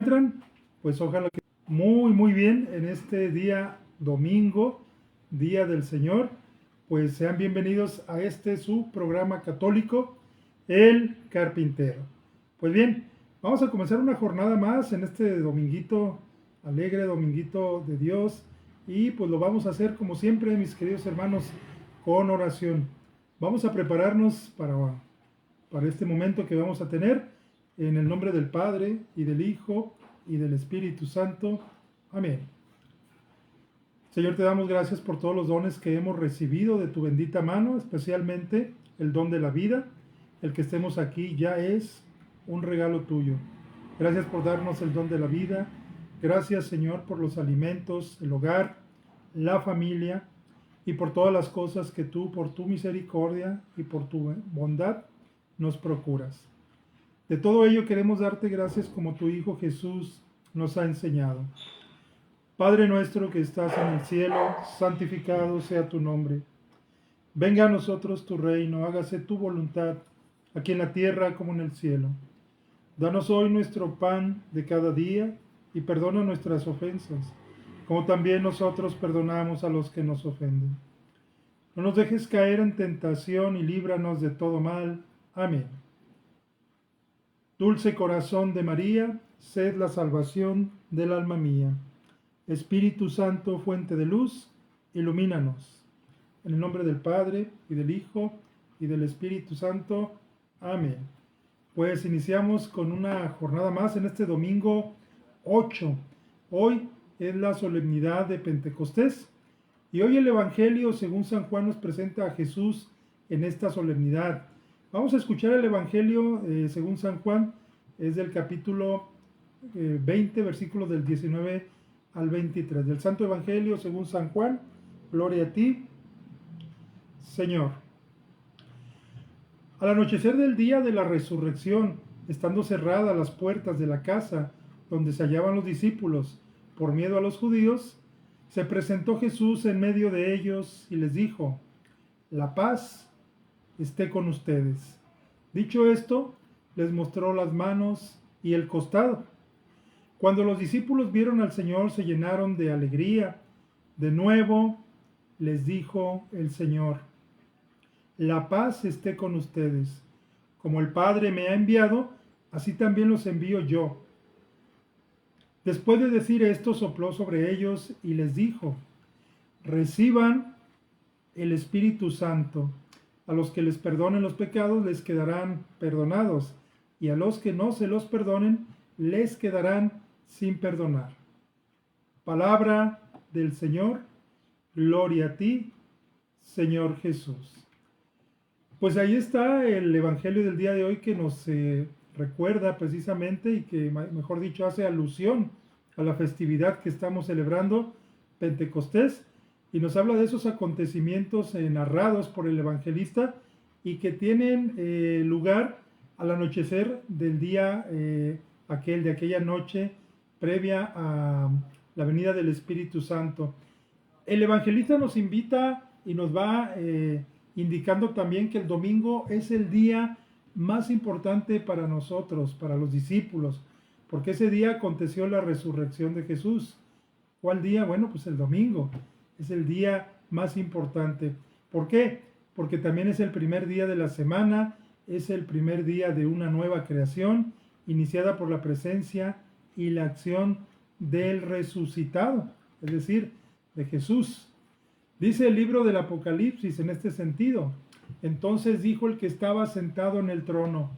encuentran? Pues ojalá que muy bien en este día domingo, Día del Señor. Pues sean bienvenidos a este su programa católico, El Carpintero. Pues bien, vamos a comenzar una jornada más en este dominguito, alegre dominguito de Dios. Y pues lo vamos a hacer como siempre, mis queridos hermanos, con oración. Vamos a prepararnos para este momento que vamos a tener. En el nombre del Padre, y del Hijo, y del Espíritu Santo. Amén. Señor, te damos gracias por todos los dones que hemos recibido de tu bendita mano, especialmente el don de la vida. El que estemos aquí ya es un regalo tuyo. Gracias por darnos el don de la vida. Gracias, Señor, por los alimentos, el hogar, la familia y por todas las cosas que tú, por tu misericordia y por tu bondad, nos procuras. De todo ello queremos darte gracias como tu Hijo Jesús nos ha enseñado. Padre nuestro que estás en el cielo, santificado sea tu nombre. Venga a nosotros tu reino, hágase tu voluntad, aquí en la tierra como en el cielo. Danos hoy nuestro pan de cada día y perdona nuestras ofensas, como también nosotros perdonamos a los que nos ofenden. No nos dejes caer en tentación y líbranos de todo mal. Amén. Dulce corazón de María, sed la salvación del alma mía. Espíritu Santo, fuente de luz, ilumínanos. En el nombre del Padre, y del Hijo, y del Espíritu Santo. Amén. Pues iniciamos con una jornada más en este domingo 8. Hoy es la solemnidad de Pentecostés. Y hoy el Evangelio, según San Juan, nos presenta a Jesús en esta solemnidad. Vamos a escuchar el Evangelio según San Juan, es del capítulo 20, versículos del 19 al 23. Del Santo Evangelio según San Juan, gloria a ti, Señor. Al anochecer del día de la resurrección, estando cerradas las puertas de la casa donde se hallaban los discípulos, por miedo a los judíos, se presentó Jesús en medio de ellos y les dijo: la paz esté con ustedes. Dicho esto, les mostró las manos y el costado. Cuando los discípulos vieron al Señor, se llenaron de alegría. De nuevo les dijo el Señor: la paz esté con ustedes. Como el Padre me ha enviado, así también los envío yo. Después de decir esto, sopló sobre ellos y les dijo: reciban el Espíritu Santo. A los que les perdonen los pecados les quedarán perdonados, y a los que no se los perdonen les quedarán sin perdonar. Palabra del Señor. Gloria a ti, Señor Jesús. Pues ahí está el Evangelio del día de hoy que nos recuerda precisamente, y que, mejor dicho, hace alusión a la festividad que estamos celebrando, Pentecostés, y nos habla de esos acontecimientos narrados por el evangelista y que tienen lugar al anochecer del día de aquella noche previa a la venida del Espíritu Santo. El evangelista nos invita y nos va indicando también que el domingo es el día más importante para nosotros, para los discípulos, porque ese día aconteció la resurrección de Jesús. ¿Cuál día? Bueno, pues el domingo. Es el día más importante. ¿Por qué? Porque también es el primer día de la semana, es el primer día de una nueva creación, iniciada por la presencia y la acción del resucitado, es decir, de Jesús. Dice el libro del Apocalipsis en este sentido: entonces dijo el que estaba sentado en el trono: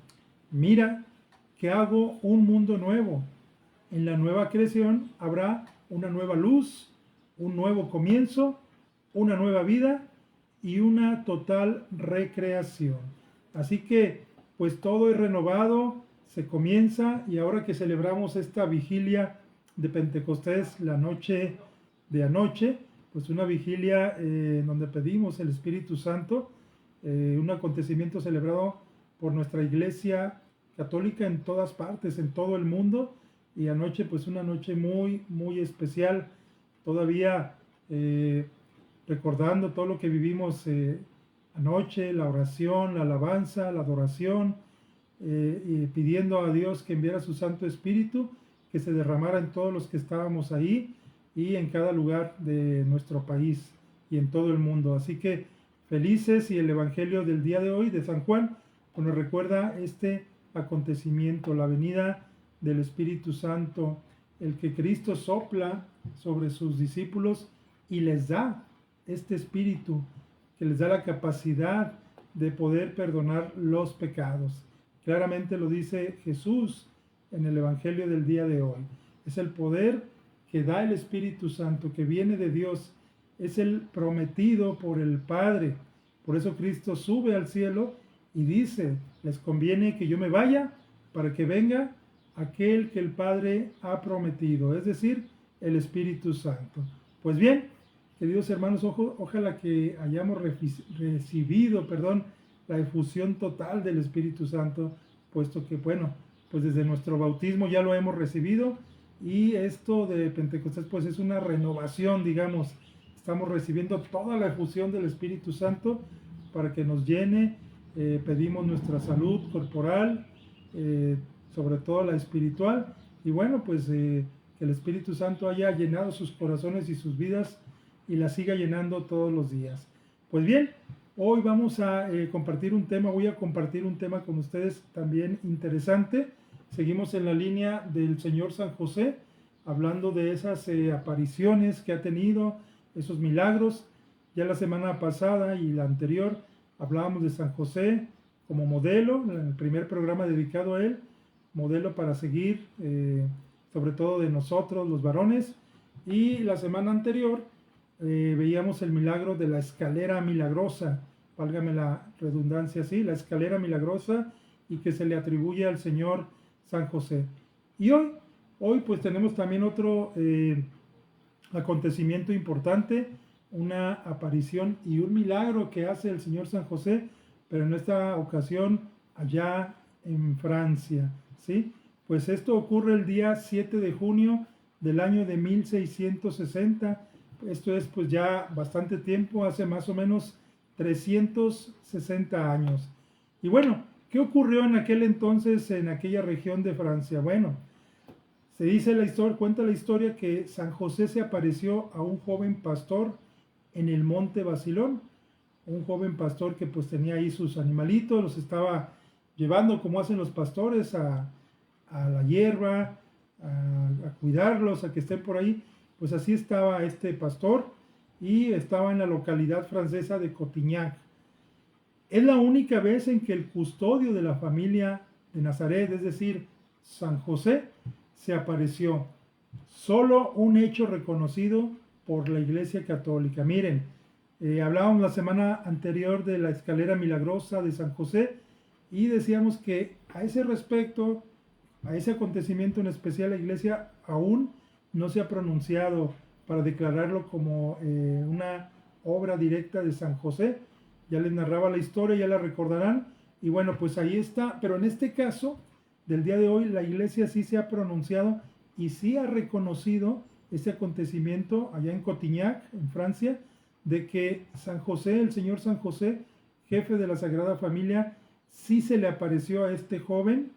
mira que hago un mundo nuevo. En la nueva creación habrá una nueva luz, un nuevo comienzo, una nueva vida y una total recreación. Así que, pues todo es renovado, se comienza, y ahora que celebramos esta vigilia de Pentecostés, la noche de anoche, pues una vigilia donde pedimos el Espíritu Santo, un acontecimiento celebrado por nuestra Iglesia Católica en todas partes, en todo el mundo, y anoche pues una noche muy especial, todavía recordando todo lo que vivimos anoche, la oración, la alabanza, la adoración, y pidiendo a Dios que enviara su Santo Espíritu, que se derramara en todos los que estábamos ahí y en cada lugar de nuestro país y en todo el mundo. Así que felices, y el Evangelio del día de hoy de San Juan pues nos recuerda este acontecimiento, la venida del Espíritu Santo, el que Cristo sopla sobre sus discípulos y les da este Espíritu que les da la capacidad de poder perdonar los pecados. Claramente lo dice Jesús en el Evangelio del día de hoy. Es el poder que da el Espíritu Santo, que viene de Dios. Es el prometido por el Padre. Por eso Cristo sube al cielo y dice, les conviene que yo me vaya para que venga aquel que el Padre ha prometido, es decir, el Espíritu Santo. Pues bien, queridos hermanos, ojalá que hayamos recibido, la efusión total del Espíritu Santo, puesto que, bueno, pues desde nuestro bautismo ya lo hemos recibido, y esto de Pentecostés pues es una renovación, digamos. Estamos recibiendo toda la efusión del Espíritu Santo para que nos llene. Pedimos nuestra salud corporal, sobre todo la espiritual, y bueno, pues que el Espíritu Santo haya llenado sus corazones y sus vidas y la siga llenando todos los días. Pues bien, hoy vamos a compartir un tema, voy a compartir un tema con ustedes también interesante. Seguimos en la línea del Señor San José, hablando de esas apariciones que ha tenido, esos milagros. Ya la semana pasada y la anterior hablábamos de San José como modelo, en el primer programa dedicado a él, modelo para seguir, sobre todo de nosotros los varones. Y la semana anterior veíamos el milagro de la escalera milagrosa, válgame la redundancia así, la escalera milagrosa, y que se le atribuye al Señor San José. Y hoy pues tenemos también otro acontecimiento importante, una aparición y un milagro que hace el Señor San José, pero en esta ocasión allá en Francia, ¿sí? Pues esto ocurre el día 7 de junio del año de 1660. Esto es pues ya bastante tiempo, hace más o menos 360 años. Y bueno, ¿qué ocurrió en aquel entonces en aquella región de Francia? Bueno, se dice la historia, cuenta la historia que San José se apareció a un joven pastor en el monte Basilón, un joven pastor que pues tenía ahí sus animalitos, los estaba llevando como hacen los pastores a la hierba, a cuidarlos, a que estén por ahí. Pues así estaba este pastor, y estaba en la localidad francesa de Cotignac. Es la única vez en que el custodio de la familia de Nazaret, es decir, San José, se apareció. Solo un hecho reconocido por la Iglesia Católica. Miren, hablábamos la semana anterior de la escalera milagrosa de San José, y decíamos que a ese respecto, a ese acontecimiento en especial, la Iglesia aún no se ha pronunciado para declararlo como una obra directa de San José. Ya les narraba la historia, ya la recordarán, y bueno, pues ahí está. Pero en este caso del día de hoy, la Iglesia sí se ha pronunciado y sí ha reconocido ese acontecimiento allá en Cotignac, en Francia, de que San José, el Señor San José, jefe de la Sagrada Familia, sí se le apareció a este joven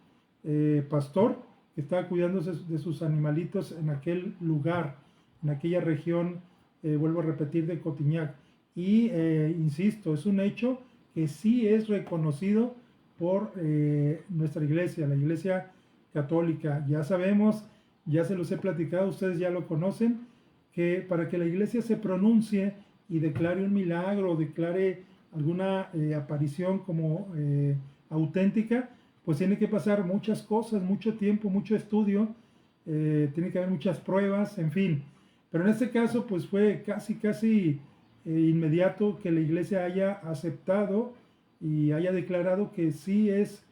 pastor que estaba cuidándose de sus animalitos en aquel lugar, en aquella región, vuelvo a repetir, de Cotignac. Y insisto, es un hecho que sí es reconocido por nuestra iglesia, la Iglesia Católica. Ya sabemos, ya se los he platicado, ustedes ya lo conocen, que para que la iglesia se pronuncie y declare un milagro, declare alguna aparición como auténtica, pues tiene que pasar muchas cosas, mucho tiempo, mucho estudio, tiene que haber muchas pruebas, en fin. Pero en este caso pues fue casi inmediato que la iglesia haya aceptado y haya declarado que sí es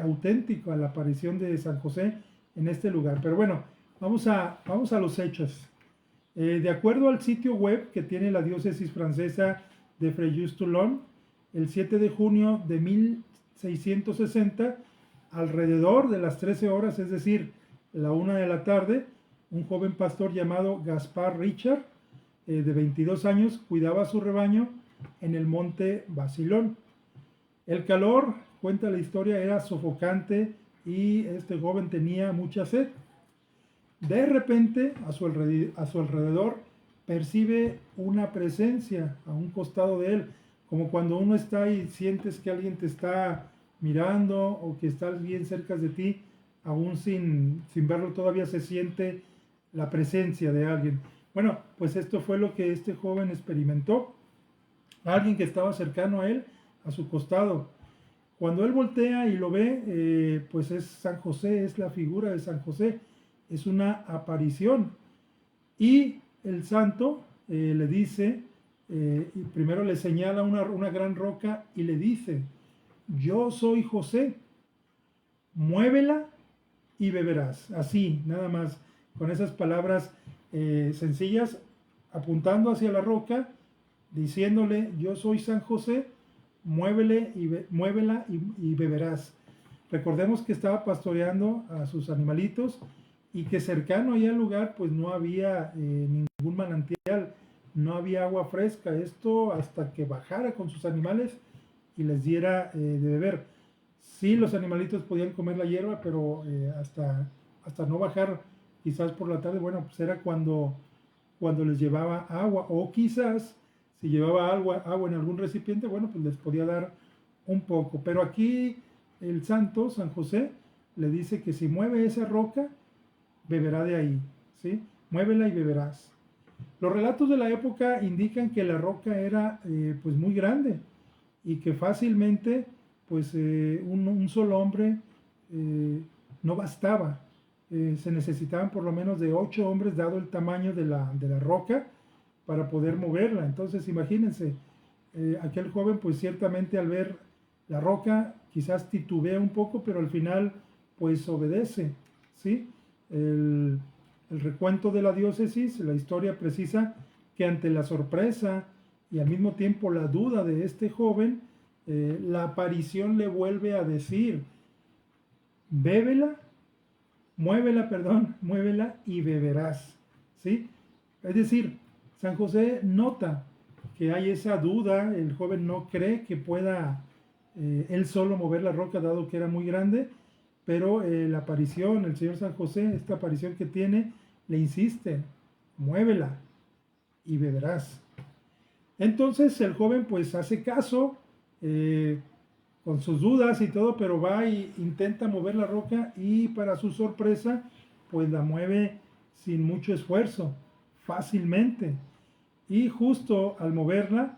auténtica la aparición de San José en este lugar. Pero bueno, vamos a los hechos. De acuerdo al sitio web que tiene la diócesis francesa de Fréjus-Toulon, el 7 de junio de 1660, alrededor de las 13 horas, es decir, la 1 de la tarde, un joven pastor llamado Gaspard Richard, de 22 años, cuidaba su rebaño en el monte Basilón. El calor, cuenta la historia, era sofocante y este joven tenía mucha sed. De repente, a su alrededor, percibe una presencia a un costado de él, como cuando uno está y sientes que alguien te está mirando o que está bien cerca de ti, aún sin verlo todavía se siente la presencia de alguien. Bueno, pues esto fue lo que este joven experimentó. Alguien que estaba cercano a él, a su costado. Cuando él voltea y lo ve, pues es San José, es la figura de San José, es una aparición. Y el santo le dice, y primero le señala una gran roca y le dice, yo soy José, muévela y beberás. Así, nada más, con esas palabras sencillas, apuntando hacia la roca, diciéndole, yo soy San José, muévela y beberás. Recordemos que estaba pastoreando a sus animalitos y que cercano ahí al lugar pues no había ningún manantial, no había agua fresca, esto hasta que bajara con sus animales y les diera de beber. Sí, los animalitos podían comer la hierba, pero hasta no bajar quizás por la tarde, bueno, pues era cuando les llevaba agua, o quizás si llevaba agua en algún recipiente, bueno, pues les podía dar un poco. Pero aquí el santo, San José, le dice que si mueve esa roca, beberá de ahí, ¿sí? Muévela y beberás. Los relatos de la época indican que la roca era pues muy grande y que fácilmente pues un solo hombre no bastaba. Se necesitaban por lo menos de 8 hombres dado el tamaño de la roca para poder moverla. Entonces imagínense, aquel joven pues ciertamente al ver la roca quizás titubea un poco, pero al final pues obedece, ¿sí? El recuento de la diócesis, la historia precisa que ante la sorpresa y al mismo tiempo la duda de este joven, la aparición le vuelve a decir, bébela, muévela y beberás, ¿sí? Es decir, San José nota que hay esa duda, el joven no cree que pueda él solo mover la roca dado que era muy grande, pero la aparición, el Señor San José, esta aparición que tiene, le insiste, muévela y beberás. Entonces el joven pues hace caso, con sus dudas y todo, pero va e intenta mover la roca y para su sorpresa pues la mueve sin mucho esfuerzo, fácilmente. Y justo al moverla,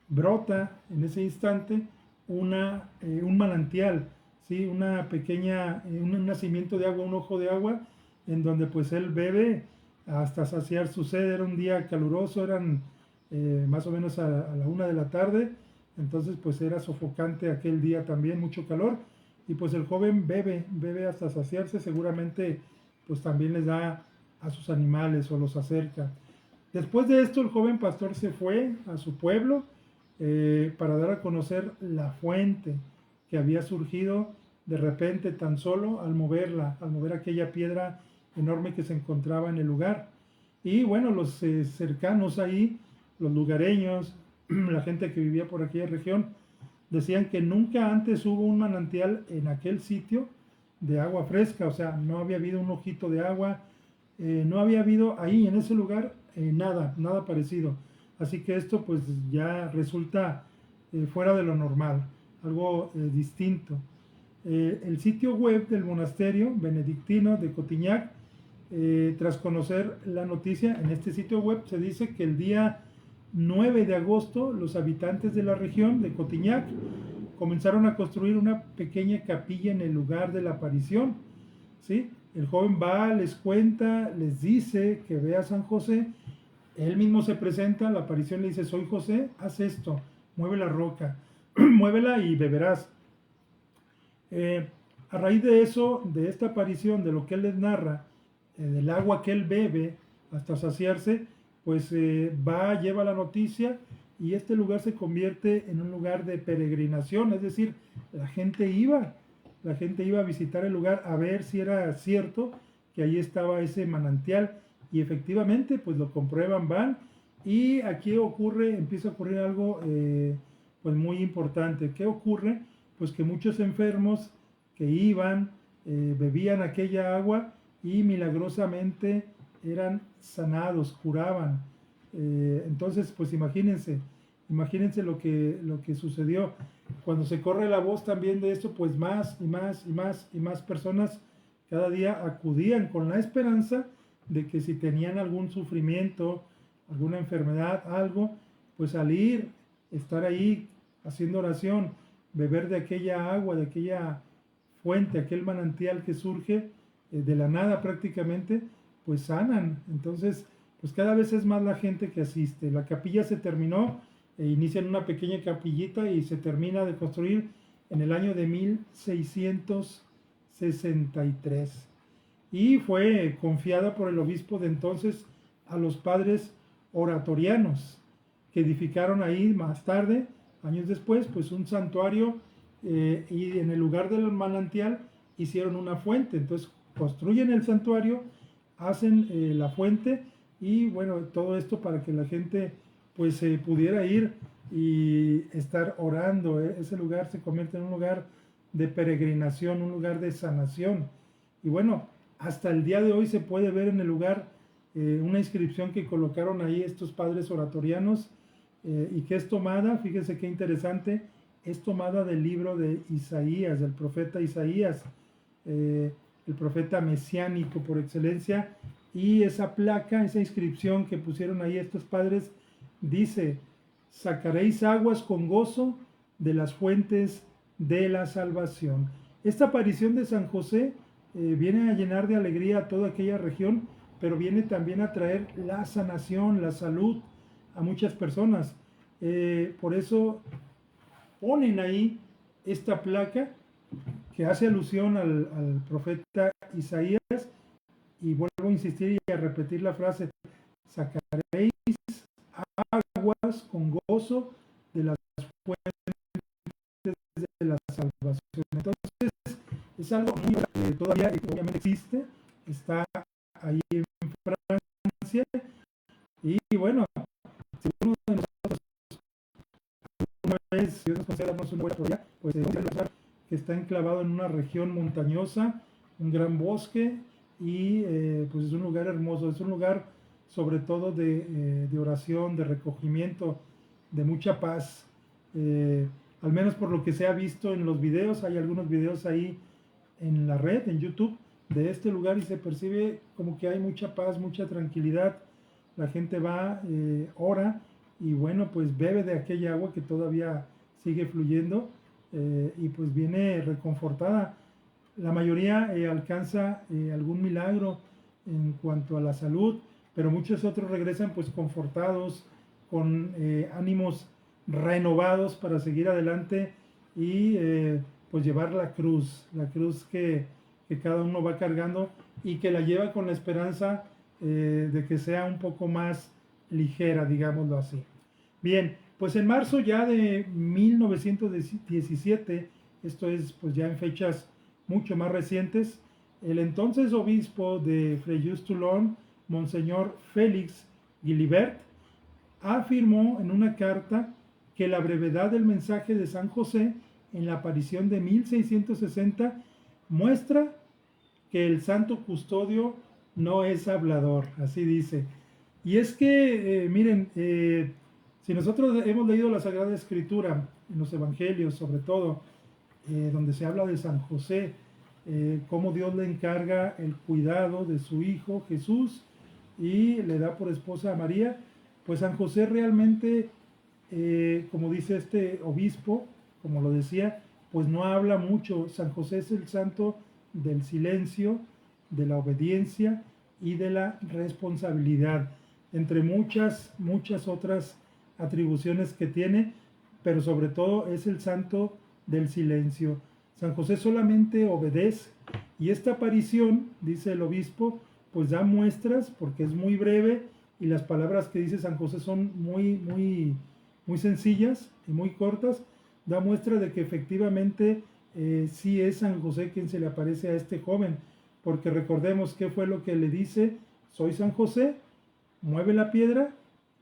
brota en ese instante un manantial, ¿sí? Una pequeña, un nacimiento de agua, un ojo de agua, en donde pues él bebe hasta saciar su sed. Era un día caluroso, eran más o menos a la 1 de la tarde, entonces pues era sofocante aquel día también, mucho calor, y pues el joven bebe hasta saciarse, seguramente pues también les da a sus animales o los acerca. Después de esto el joven pastor se fue a su pueblo para dar a conocer la fuente que había surgido de repente tan solo al mover aquella piedra enorme que se encontraba en el lugar. Y bueno, los cercanos ahí, los lugareños, la gente que vivía por aquella región, decían que nunca antes hubo un manantial en aquel sitio de agua fresca, o sea, no había habido un ojito de agua, no había habido ahí en ese lugar nada parecido. Así que esto pues ya resulta fuera de lo normal, algo distinto. El sitio web del monasterio benedictino de Cotignac, tras conocer la noticia, en este sitio web se dice que el día 9 de agosto los habitantes de la región de Cotignac comenzaron a construir una pequeña capilla en el lugar de la aparición, ¿sí? El joven va, les cuenta, les dice que ve a San José, él mismo se presenta, la aparición le dice, soy José, haz esto, mueve la roca, muévela y beberás. A raíz de eso, de esta aparición, de lo que él les narra, del agua que él bebe hasta saciarse, pues va, lleva la noticia y este lugar se convierte en un lugar de peregrinación, es decir, la gente iba a visitar el lugar a ver si era cierto que ahí estaba ese manantial y efectivamente pues lo comprueban, van y aquí empieza a ocurrir algo pues muy importante. ¿Qué ocurre? Pues que muchos enfermos que iban, bebían aquella agua y milagrosamente eran sanados, curaban. Entonces, pues imagínense lo que sucedió. Cuando se corre la voz también de esto, pues más y más y más y más personas cada día acudían con la esperanza de que si tenían algún sufrimiento, alguna enfermedad, algo, pues al ir, estar ahí haciendo oración, beber de aquella agua, de aquella fuente, aquel manantial que surge de la nada prácticamente, pues sanan. Entonces, pues cada vez es más la gente que asiste. La capilla se terminó, inician una pequeña capillita y se termina de construir en el año de 1663. Y fue confiada por el obispo de entonces a los padres oratorianos, que edificaron ahí más tarde, años después, pues un santuario, y en el lugar del manantial hicieron una fuente. Entonces construyen el santuario, hacen la fuente, y bueno, todo esto para que la gente pues pudiera ir y estar orando. Ese lugar se convierte en un lugar de peregrinación, un lugar de sanación. Y bueno, hasta el día de hoy se puede ver en el lugar una inscripción que colocaron ahí estos padres oratorianos, y que es tomada, fíjense qué interesante, es tomada del libro de Isaías, del profeta Isaías, el profeta mesiánico por excelencia. Y esa placa, esa inscripción que pusieron ahí estos padres, dice: sacaréis aguas con gozo de las fuentes de la salvación. Esta aparición de San José viene a llenar de alegría a toda aquella región, pero viene también a traer la sanación, la salud a muchas personas. Por eso ponen ahí esta placa que hace alusión al profeta Isaías, y vuelvo a insistir y a repetir la frase: sacaréis aguas con gozo de las fuentes de la salvación. Entonces, es algo que todavía obviamente existe, está ahí en Francia, y bueno, si uno de nosotros una vez, si Dios nos concede darnos una vuelta por allá, pues es un lugar que está enclavado en una región montañosa, un gran bosque, y pues es un lugar hermoso, es un lugar sobre todo de oración, de recogimiento, de mucha paz. Al menos por lo que se ha visto en los videos, hay algunos videos ahí en la red, en YouTube, de este lugar, y se percibe como que hay mucha paz, mucha tranquilidad. La gente va, ora, y bueno, pues bebe de aquella agua que todavía sigue fluyendo, y pues viene reconfortada. La mayoría alcanza algún milagro en cuanto a la salud, pero muchos otros regresan pues confortados, con ánimos renovados para seguir adelante, y pues llevar la cruz que cada uno va cargando, y que la lleva con la esperanza de que sea un poco más ligera, digámoslo así. Bien, pues en marzo ya de 1917, esto es pues ya en fechas mucho más recientes, el entonces obispo de Frejus-Toulon, Monseñor Félix Guilibert, afirmó en una carta que la brevedad del mensaje de San José en la aparición de 1660 muestra que el santo custodio no es hablador, así dice. Y es que, miren, si nosotros hemos leído la Sagrada Escritura, en los Evangelios sobre todo, donde se habla de San José, cómo Dios le encarga el cuidado de su hijo Jesús y le da por esposa a María, pues San José realmente, como dice este obispo, como lo decía, pues no habla mucho. San José es el santo del silencio, de la obediencia y de la responsabilidad, entre muchas otras atribuciones que tiene, pero sobre todo es el santo del silencio. San José solamente obedece, y esta aparición, dice el obispo, pues da muestras, porque es muy breve y las palabras que dice San José son muy sencillas y muy cortas, da muestra de que efectivamente sí es San José quien se le aparece a este joven, porque recordemos qué fue lo que le dice: soy San José, mueve la piedra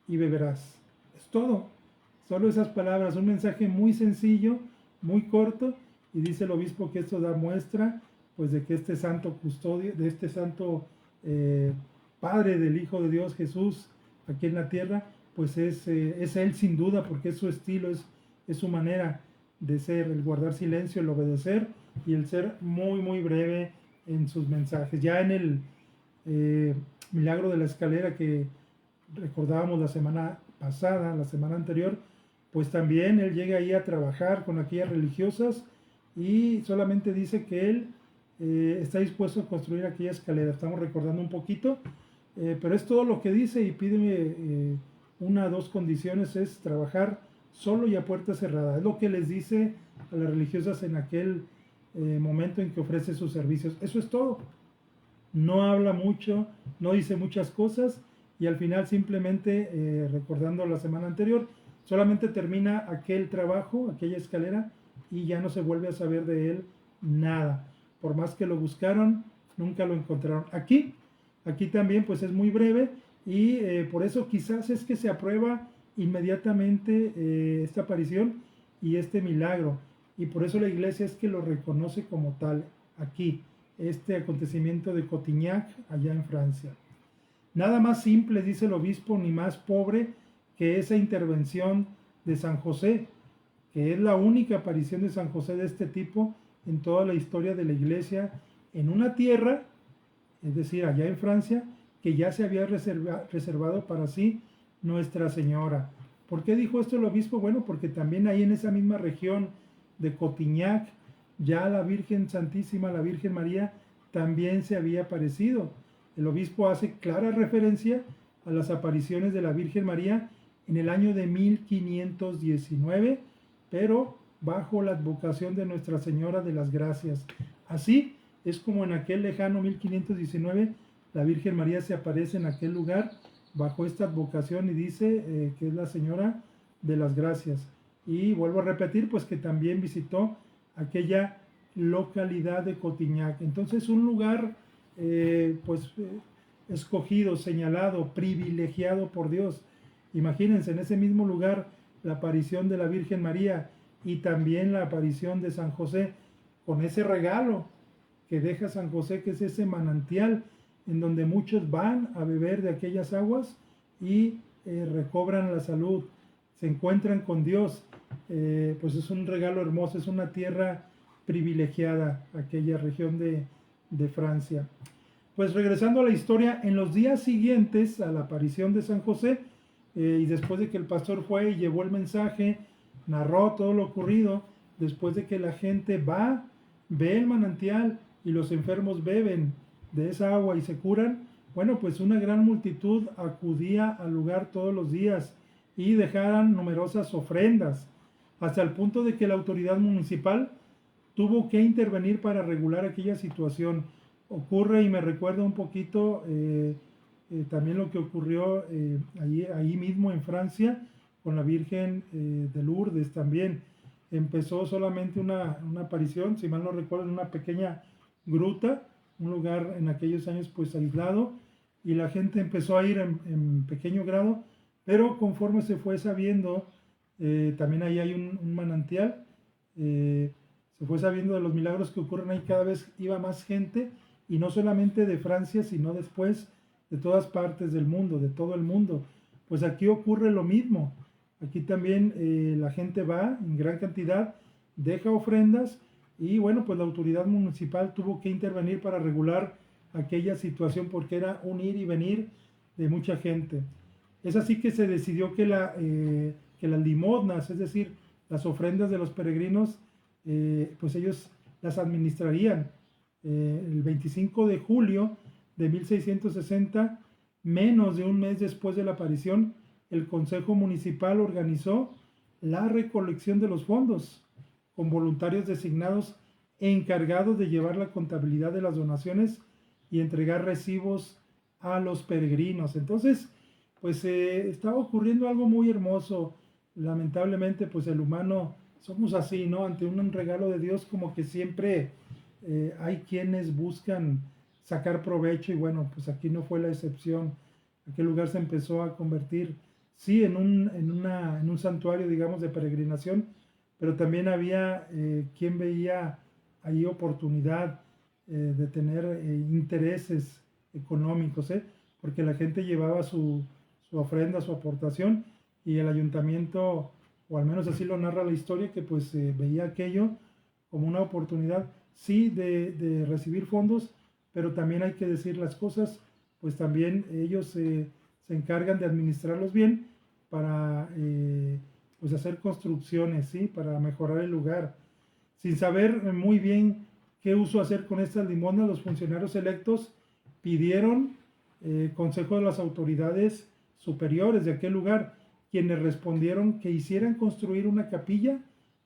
y beberás. Es todo, solo esas palabras, un mensaje muy sencillo, muy corto, y dice el obispo que esto da muestra pues de que este santo custodio, de este santo Padre del Hijo de Dios Jesús aquí en la tierra, pues es Él sin duda, porque es su estilo, es su manera de ser, el guardar silencio, el obedecer y el ser muy, muy breve en sus mensajes. Ya en el milagro de la escalera que recordábamos la semana pasada, la semana anterior, pues también él llega ahí a trabajar con aquellas religiosas y solamente dice que él está dispuesto a construir aquella escalera. Estamos recordando un poquito, pero es todo lo que dice y pide una o dos condiciones, es trabajar solo y a puerta cerrada. Es lo que les dice a las religiosas en aquel momento en que ofrece sus servicios. Eso es todo. No habla mucho, no dice muchas cosas y al final simplemente, recordando la semana anterior, solamente termina aquel trabajo, aquella escalera y ya no se vuelve a saber de él nada. Por más que lo buscaron, nunca lo encontraron. Aquí también pues es muy breve y por eso quizás es que se aprueba inmediatamente esta aparición y este milagro. Y por eso la iglesia es que lo reconoce como tal aquí, este acontecimiento de Cotignac allá en Francia. Nada más simple, dice el obispo, ni más pobre que esa intervención de San José, que es la única aparición de San José de este tipo en toda la historia de la iglesia, en una tierra, es decir, allá en Francia, que ya se había reservado para sí Nuestra Señora. ¿Por qué dijo esto el obispo? Bueno, porque también ahí en esa misma región de Cotignac, ya la Virgen Santísima, la Virgen María, también se había aparecido. El obispo hace clara referencia a las apariciones de la Virgen María en el año de 1519, pero bajo la advocación de Nuestra Señora de las Gracias. Así es como en aquel lejano 1519 la Virgen María se aparece en aquel lugar bajo esta advocación y dice que es la Señora de las Gracias. Y vuelvo a repetir, pues que también visitó aquella localidad de Cotignac. Entonces un lugar escogido, señalado, privilegiado por Dios. Imagínense en ese mismo lugar la aparición de la Virgen María y también la aparición de San José, con ese regalo que deja San José, que es ese manantial en donde muchos van a beber de aquellas aguas y recobran la salud, se encuentran con Dios. Pues es un regalo hermoso, es una tierra privilegiada, aquella región de Francia. Pues regresando a la historia, en los días siguientes a la aparición de San José, y después de que el pastor fue y llevó el mensaje, narró todo lo ocurrido, después de que la gente va, ve el manantial y los enfermos beben de esa agua y se curan, bueno, pues una gran multitud acudía al lugar todos los días y dejaran numerosas ofrendas, hasta el punto de que la autoridad municipal tuvo que intervenir para regular aquella situación. Ocurre y me recuerda un poquito también lo que ocurrió ahí mismo en Francia con la Virgen de Lourdes también. Empezó solamente una aparición, si mal no recuerdo, en una pequeña gruta, un lugar en aquellos años pues aislado, y la gente empezó a ir en pequeño grado, pero conforme se fue sabiendo, también ahí hay un manantial, se fue sabiendo de los milagros que ocurren ahí, cada vez iba más gente, y no solamente de Francia, sino después de todas partes del mundo, de todo el mundo. Pues aquí ocurre lo mismo. Aquí también la gente va en gran cantidad, deja ofrendas y bueno, pues la autoridad municipal tuvo que intervenir para regular aquella situación porque era un ir y venir de mucha gente. Es así que se decidió que las limosnas, es decir, las ofrendas de los peregrinos, pues ellos las administrarían. El 25 de julio de 1660, menos de un mes después de la aparición, el Consejo Municipal organizó la recolección de los fondos con voluntarios designados e encargados de llevar la contabilidad de las donaciones y entregar recibos a los peregrinos. Entonces, pues estaba ocurriendo algo muy hermoso. Lamentablemente, pues el humano somos así, ¿no? Ante un regalo de Dios, como que siempre hay quienes buscan sacar provecho y bueno, pues aquí no fue la excepción. Aquel lugar se empezó a convertir, sí, en un santuario, digamos, de peregrinación, pero también había quien veía ahí oportunidad de tener intereses económicos, porque la gente llevaba su ofrenda, su aportación, y el ayuntamiento, o al menos así lo narra la historia, que pues veía aquello como una oportunidad, sí, de recibir fondos, pero también hay que decir las cosas, pues también ellos se encargan de administrarlos bien para pues hacer construcciones, ¿sí? Para mejorar el lugar. Sin saber muy bien qué uso hacer con estas limonas, los funcionarios electos pidieron consejo de las autoridades superiores de aquel lugar, quienes respondieron que hicieran construir una capilla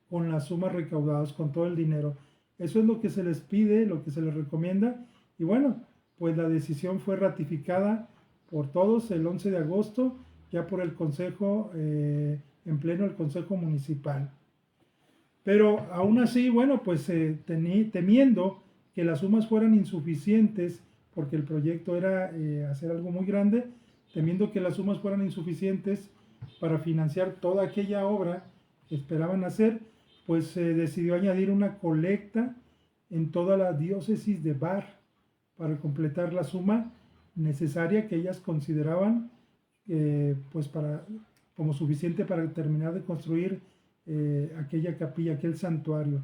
con las sumas recaudadas, con todo el dinero. Eso es lo que se les pide, lo que se les recomienda. Y bueno, pues la decisión fue ratificada por todos el 11 de agosto, ya por el Consejo, en pleno el Consejo Municipal. Pero aún así, bueno, pues temiendo que las sumas fueran insuficientes, porque el proyecto era hacer algo muy grande, temiendo que las sumas fueran insuficientes para financiar toda aquella obra que esperaban hacer, pues se decidió añadir una colecta en toda la diócesis de Bar para completar la suma necesaria que ellas consideraban pues como suficiente para terminar de construir aquella capilla, aquel santuario.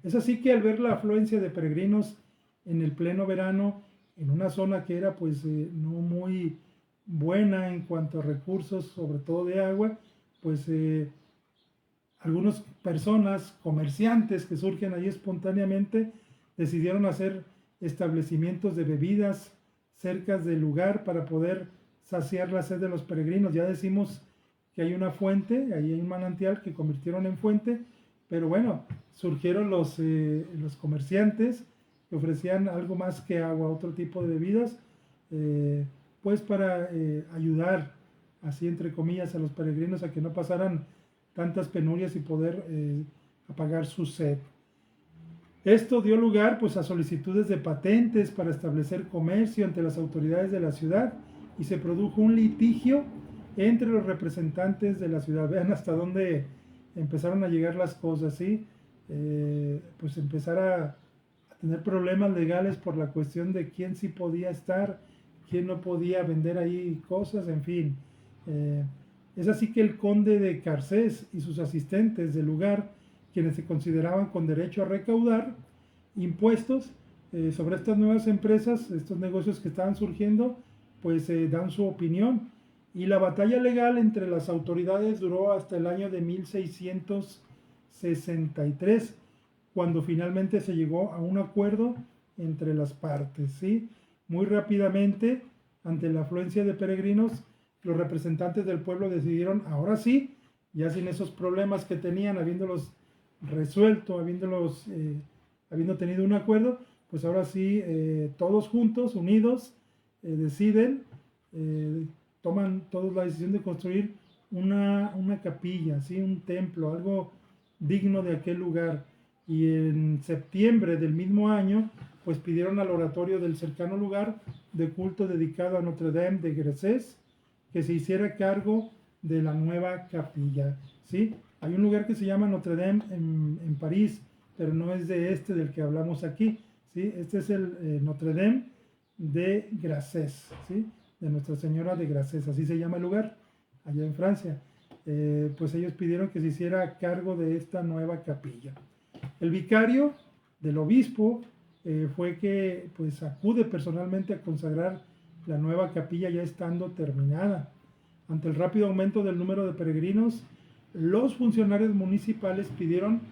Es así que al ver la afluencia de peregrinos en el pleno verano, en una zona que era pues no muy buena en cuanto a recursos, sobre todo de agua, pues algunas personas, comerciantes que surgen ahí espontáneamente, decidieron hacer establecimientos de bebidas cerca del lugar para poder saciar la sed de los peregrinos. Ya decimos que hay una fuente, ahí hay un manantial que convirtieron en fuente, pero bueno, surgieron los comerciantes que ofrecían algo más que agua, otro tipo de bebidas, pues para ayudar, así entre comillas, a los peregrinos a que no pasaran tantas penurias y poder apagar su sed. Esto dio lugar pues a solicitudes de patentes para establecer comercio ante las autoridades de la ciudad y se produjo un litigio entre los representantes de la ciudad. Vean hasta dónde empezaron a llegar las cosas, ¿sí? Pues empezar a tener problemas legales por la cuestión de quién sí podía estar, quién no podía vender ahí cosas, en fin. Es así que el conde de Garcés y sus asistentes del lugar, quienes se consideraban con derecho a recaudar impuestos sobre estas nuevas empresas, estos negocios que estaban surgiendo, pues dan su opinión. Y la batalla legal entre las autoridades duró hasta el año de 1663, cuando finalmente se llegó a un acuerdo entre las partes, ¿sí? Muy rápidamente, ante la afluencia de peregrinos, los representantes del pueblo decidieron, ahora sí, ya sin esos problemas que tenían, habiéndolos resuelto, habiendo tenido un acuerdo, pues ahora sí, todos juntos, unidos, deciden, toman todos la decisión de construir una capilla, ¿sí? Un templo, algo digno de aquel lugar. Y en septiembre del mismo año, pues pidieron al oratorio del cercano lugar de culto dedicado a Notre Dame de Gressés que se hiciera cargo de la nueva capilla, ¿sí? Hay un lugar que se llama Notre Dame en París, pero no es de este del que hablamos aquí, ¿sí? Este es el Notre Dame de Gressés, ¿sí? De Nuestra Señora de Gressés, así se llama el lugar, allá en Francia. Pues ellos pidieron que se hiciera cargo de esta nueva capilla. El vicario del obispo fue que pues acude personalmente a consagrar la nueva capilla ya estando terminada. Ante el rápido aumento del número de peregrinos, los funcionarios municipales pidieron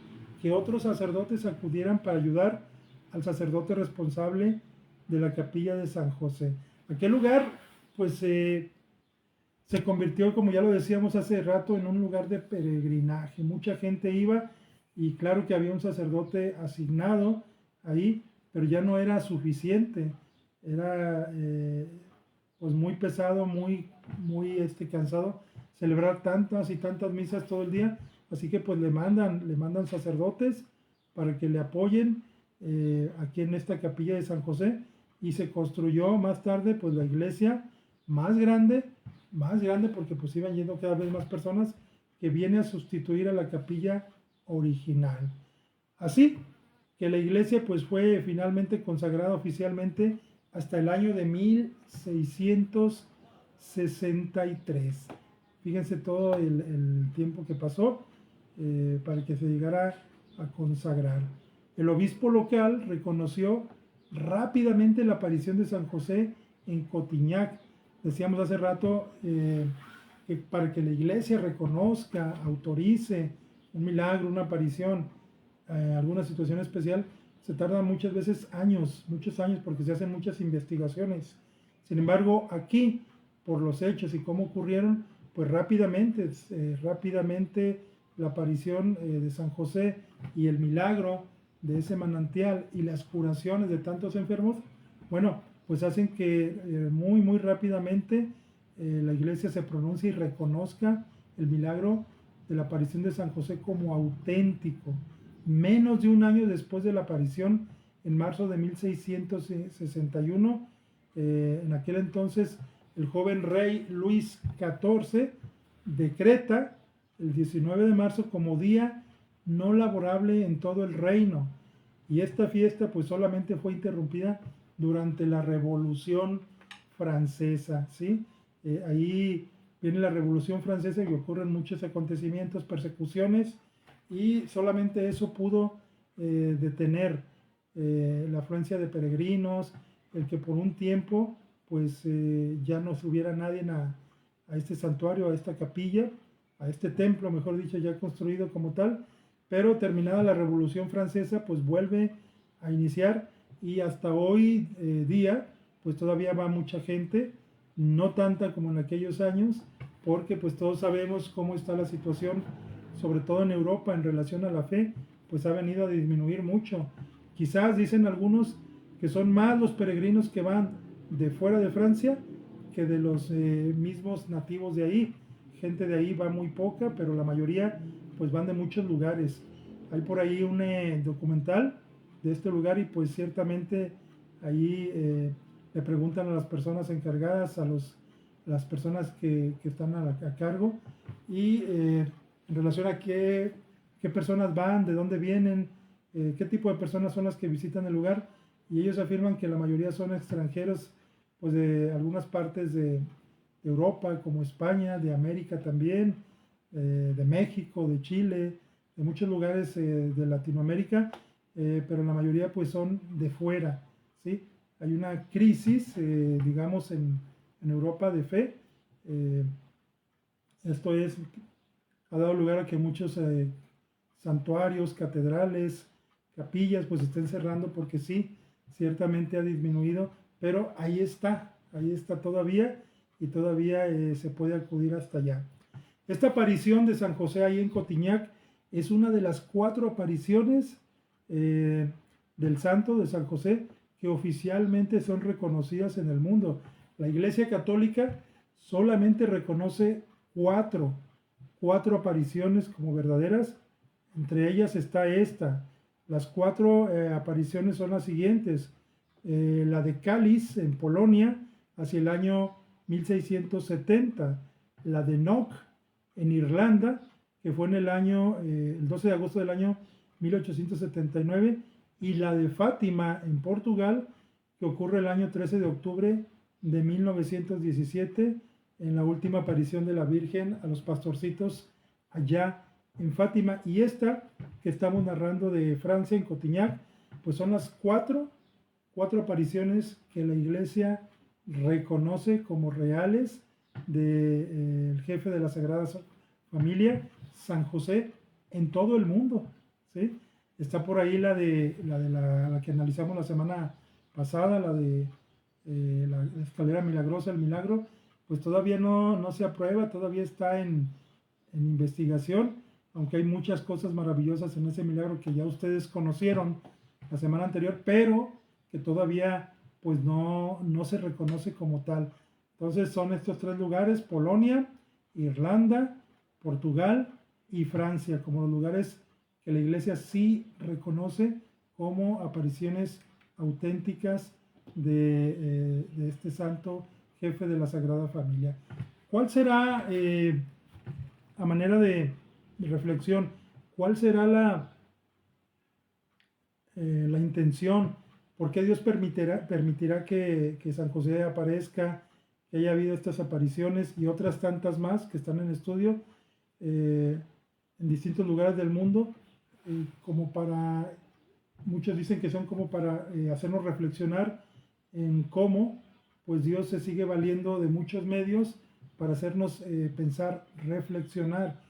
que otros sacerdotes acudieran para ayudar al sacerdote responsable de la capilla de San José. Aquel lugar pues se convirtió, como ya lo decíamos hace rato, en un lugar de peregrinaje. Mucha gente iba y claro que había un sacerdote asignado ahí, pero ya no era suficiente. Era pues muy pesado, muy cansado celebrar tantas y tantas misas todo el día, así que pues le mandan sacerdotes para que le apoyen aquí en esta capilla de San José, y se construyó más tarde pues la iglesia más grande porque pues iban yendo cada vez más personas, que viene a sustituir a la capilla original. Así que la iglesia pues fue finalmente consagrada oficialmente hasta el año de 1663. Fíjense todo el tiempo que pasó para que se llegara a consagrar. El obispo local reconoció rápidamente la aparición de San José en Cotignac. Decíamos hace rato que para que la iglesia reconozca, autorice un milagro, una aparición, alguna situación especial, se tarda muchas veces años, muchos años, porque se hacen muchas investigaciones. Sin embargo, aquí, por los hechos y cómo ocurrieron, pues rápidamente la aparición de San José y el milagro de ese manantial y las curaciones de tantos enfermos, bueno, pues hacen que muy rápidamente la iglesia se pronuncie y reconozca el milagro de la aparición de San José como auténtico. Menos de un año después de la aparición, en marzo de 1661, en aquel entonces el joven rey Luis XIV decreta el 19 de marzo como día no laborable en todo el reino, y esta fiesta pues solamente fue interrumpida durante la Revolución Francesa, ¿sí? Ahí viene la Revolución Francesa y ocurren muchos acontecimientos, persecuciones, y solamente eso pudo detener la afluencia de peregrinos, el que por un tiempo pues ya no subiera nadie a este santuario, a esta capilla, a este templo, mejor dicho, ya construido como tal. Pero terminada la Revolución Francesa, pues vuelve a iniciar, y hasta hoy día, pues todavía va mucha gente, no tanta como en aquellos años, porque pues todos sabemos cómo está la situación, sobre todo en Europa, en relación a la fe, pues ha venido a disminuir mucho. Quizás dicen algunos que son más los peregrinos que van de fuera de Francia que de los mismos nativos de ahí. Gente de ahí va muy poca, pero la mayoría pues van de muchos lugares. Hay por ahí un documental de este lugar, y pues ciertamente ahí le preguntan a las personas encargadas, las personas que están a cargo, y en relación a qué personas van, de dónde vienen, qué tipo de personas son las que visitan el lugar, y ellos afirman que la mayoría son extranjeros, pues de algunas partes de Europa, como España, de América también, de México, de Chile, de muchos lugares de Latinoamérica, pero la mayoría pues son de fuera, ¿sí? Hay una crisis, digamos, en Europa de fe. Esto ha dado lugar a que muchos santuarios, catedrales, capillas, pues estén cerrando, porque sí, ciertamente ha disminuido, pero ahí está todavía, y todavía se puede acudir hasta allá. Esta aparición de San José ahí en Cotignac es una de las 4 apariciones del santo de San José que oficialmente son reconocidas en el mundo. La Iglesia Católica solamente reconoce 4 apariciones como verdaderas. Entre ellas está esta. Las 4 apariciones son las siguientes: la de Kalisz en Polonia hacia el año 1670, la de Knock en Irlanda, que fue en el 12 de agosto del año 1879, y la de Fátima en Portugal, que ocurre el año 13 de octubre de 1917, en la última aparición de la Virgen a los pastorcitos allá en Fátima. Y esta que estamos narrando de Francia, en Cotignac, pues son las 4 apariciones que la Iglesia reconoce como reales del jefe de la Sagrada Familia, San José, en todo el mundo, ¿sí? Está por ahí la que analizamos la semana pasada, la de la escalera milagrosa, el milagro, pues todavía no se aprueba, todavía está en investigación, aunque hay muchas cosas maravillosas en ese milagro que ya ustedes conocieron la semana anterior, pero que todavía pues no se reconoce como tal. Entonces son estos 3 lugares: Polonia, Irlanda, Portugal y Francia, como los lugares que la Iglesia sí reconoce como apariciones auténticas de este santo jefe de la Sagrada Familia. ¿Cuál será, a manera de reflexión, cuál será la intención, por qué Dios permitirá que San José aparezca, que haya habido estas apariciones y otras tantas más que están en estudio en distintos lugares del mundo, como para, muchos dicen que son como para hacernos reflexionar en cómo pues Dios se sigue valiendo de muchos medios para hacernos pensar, reflexionar.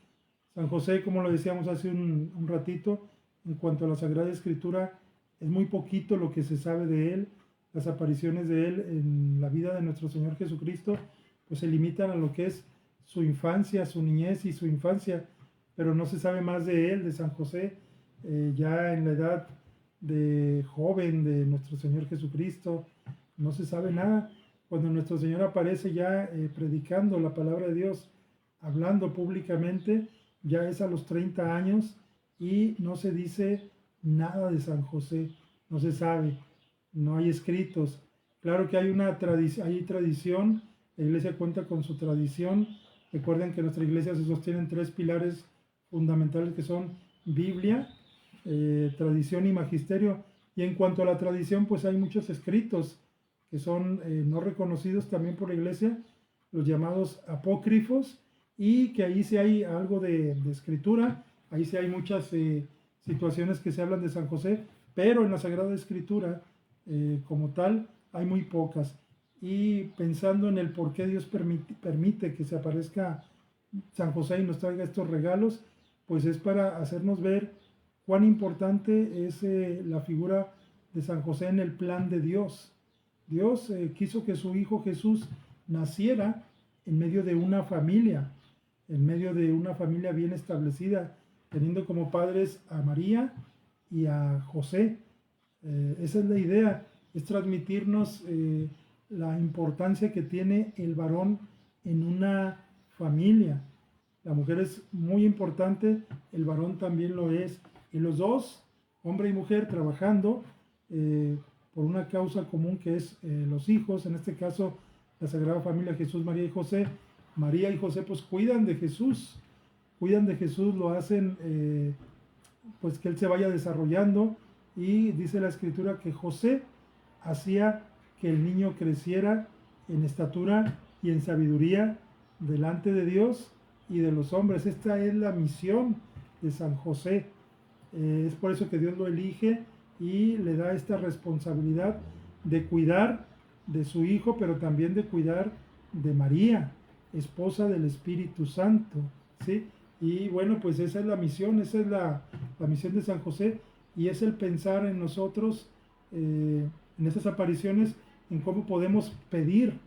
San José, como lo decíamos hace un ratito, en cuanto a la Sagrada Escritura, es muy poquito lo que se sabe de él. Las apariciones de él en la vida de nuestro Señor Jesucristo pues se limitan a lo que es su infancia, su niñez y su infancia, pero no se sabe más de él, de San José, ya en la edad de joven de nuestro Señor Jesucristo, no se sabe nada. Cuando nuestro Señor aparece ya predicando la palabra de Dios, hablando públicamente, ya es a los 30 años y no se dice nada de San José, no se sabe, no hay escritos. Claro que hay una tradición, la iglesia cuenta con su tradición. Recuerden que nuestra iglesia se sostiene en 3 pilares fundamentales que son Biblia, tradición y magisterio. Y en cuanto a la tradición, pues hay muchos escritos que son no reconocidos también por la iglesia, los llamados apócrifos, y que ahí sí hay algo de escritura, ahí sí hay muchas situaciones que se hablan de San José, pero en la Sagrada Escritura como tal hay muy pocas. Y pensando en el por qué Dios permite que se aparezca San José y nos traiga estos regalos, pues es para hacernos ver cuán importante es la figura de San José en el plan de Dios. Dios quiso que su Hijo Jesús naciera en medio de una familia, bien establecida, teniendo como padres a María y a José. Esa es la idea, es transmitirnos la importancia que tiene el varón en una familia. La mujer es muy importante, el varón también lo es. Y los dos, hombre y mujer, trabajando por una causa común que es los hijos, en este caso la Sagrada Familia, Jesús, María y José. María y José pues cuidan de Jesús, lo hacen pues que él se vaya desarrollando, y dice la Escritura que José hacía que el niño creciera en estatura y en sabiduría delante de Dios y de los hombres. Esta es la misión de San José. Es por eso que Dios lo elige y le da esta responsabilidad de cuidar de su hijo, pero también de cuidar de María, esposa del Espíritu Santo, ¿sí? Y bueno, pues esa es la misión, esa es la misión de San José, y es el pensar en nosotros, en esas apariciones, en cómo podemos pedir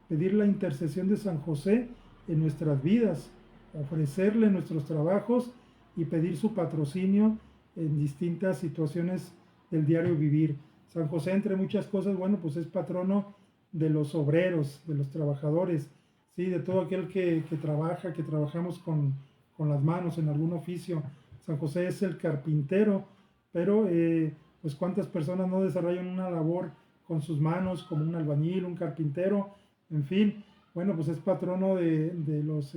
la intercesión de San José en nuestras vidas, ofrecerle nuestros trabajos y pedir su patrocinio en distintas situaciones del diario vivir. San José, entre muchas cosas, bueno, pues es patrono de los obreros, de los trabajadores, ¿sí? De todo aquel que trabajamos con las manos en algún oficio. San José es el carpintero, pero pues cuántas personas no desarrollan una labor con sus manos, como un albañil, un carpintero, en fin. Bueno, pues es patrono de los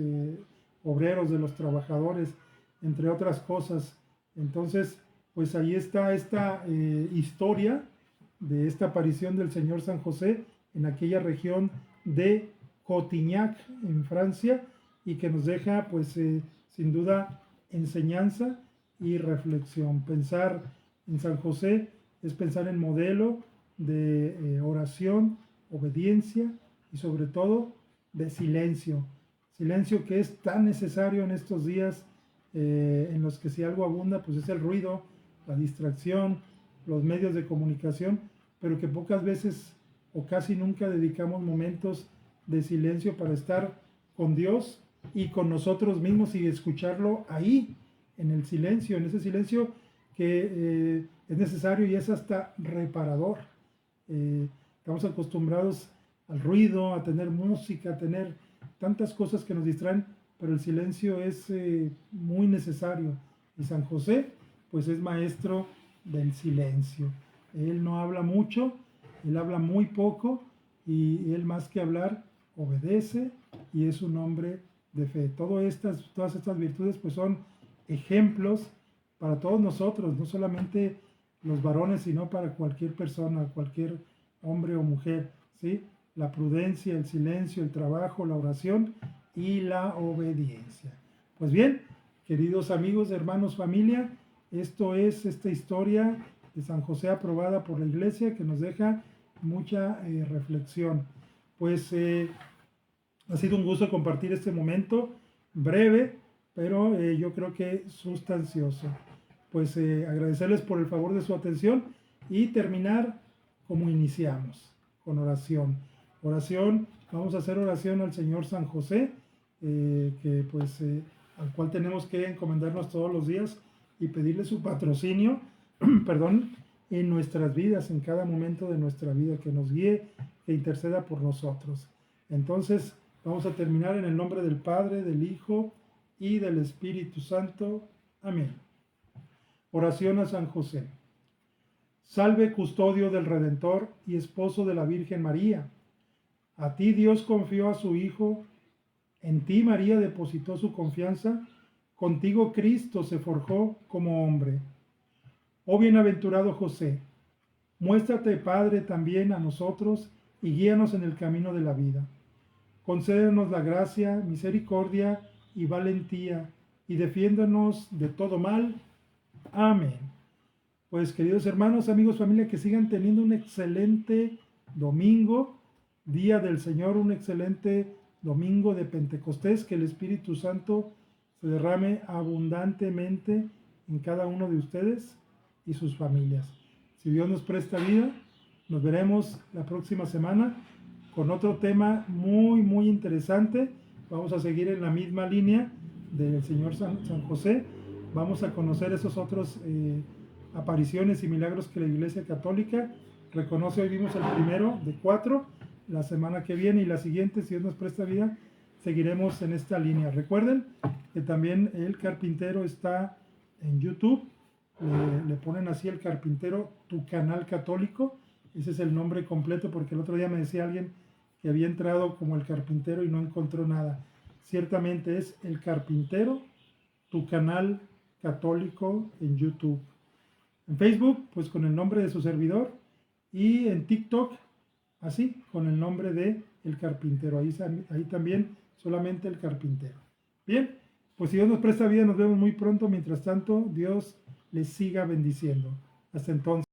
obreros, de los trabajadores, entre otras cosas. Entonces, pues ahí está esta historia de esta aparición del Señor San José en aquella región de Cotignac, en Francia, y que nos deja, pues, sin duda, enseñanza y reflexión. Pensar en San José es pensar en modelo de oración, obediencia y sobre todo de silencio. Silencio que es tan necesario en estos días en los que si algo abunda, pues es el ruido, la distracción, los medios de comunicación, pero que pocas veces o casi nunca dedicamos momentos de silencio para estar con Dios y con nosotros mismos y escucharlo ahí, en el silencio, en ese silencio que es necesario y es hasta reparador. Estamos acostumbrados al ruido, a tener música, a tener tantas cosas que nos distraen, pero el silencio es muy necesario. Y San José, pues es maestro del silencio. Él no habla mucho, él habla muy poco, y él más que hablar obedece y es un hombre de fe. Todas estas virtudes pues son ejemplos para todos nosotros, no solamente los varones, sino para cualquier persona, cualquier hombre o mujer, ¿sí? La prudencia, el silencio, el trabajo, la oración y la obediencia. Pues bien, queridos amigos, hermanos, familia, esto es esta historia de San José aprobada por la Iglesia que nos deja mucha reflexión. Pues ha sido un gusto compartir este momento breve, pero yo creo que sustancioso. Pues agradecerles por el favor de su atención y terminar como iniciamos, con oración. Oración, vamos a hacer oración al Señor San José, que pues al cual tenemos que encomendarnos todos los días y pedirle su patrocinio, perdón, en nuestras vidas, en cada momento de nuestra vida, que nos guíe, que interceda por nosotros. Entonces, vamos a terminar en el nombre del Padre, del Hijo y del Espíritu Santo. Amén. Oración a San José. Salve, custodio del Redentor y esposo de la Virgen María. A ti Dios confió a su Hijo, en ti María depositó su confianza, contigo Cristo se forjó como hombre. Oh bienaventurado José, muéstrate Padre también a nosotros y guíanos en el camino de la vida. Concédenos la gracia, misericordia y valentía, y defiéndonos de todo mal. Amén. Pues queridos hermanos, amigos, familia, que sigan teniendo un excelente domingo, día del Señor, un excelente domingo de Pentecostés, que el Espíritu Santo se derrame abundantemente en cada uno de ustedes y sus familias. Si Dios nos presta vida, nos veremos la próxima semana con otro tema muy interesante. Vamos a seguir en la misma línea del Señor San José. Vamos a conocer esos otros apariciones y milagros que la Iglesia Católica reconoce. Hoy vimos el primero de 4. La semana que viene y la siguiente, si Dios nos presta vida, seguiremos en esta línea. Recuerden que también El Carpintero está en YouTube. Le ponen así El Carpintero, tu canal católico. Ese es el nombre completo, porque el otro día me decía alguien que había entrado como El Carpintero y no encontró nada. Ciertamente es El Carpintero, tu canal católico en YouTube. En Facebook, pues con el nombre de su servidor. Y en TikTok, así, con el nombre de El Carpintero. Ahí también solamente El Carpintero. Bien, pues si Dios nos presta vida, nos vemos muy pronto. Mientras tanto, Dios les siga bendiciendo. Hasta entonces.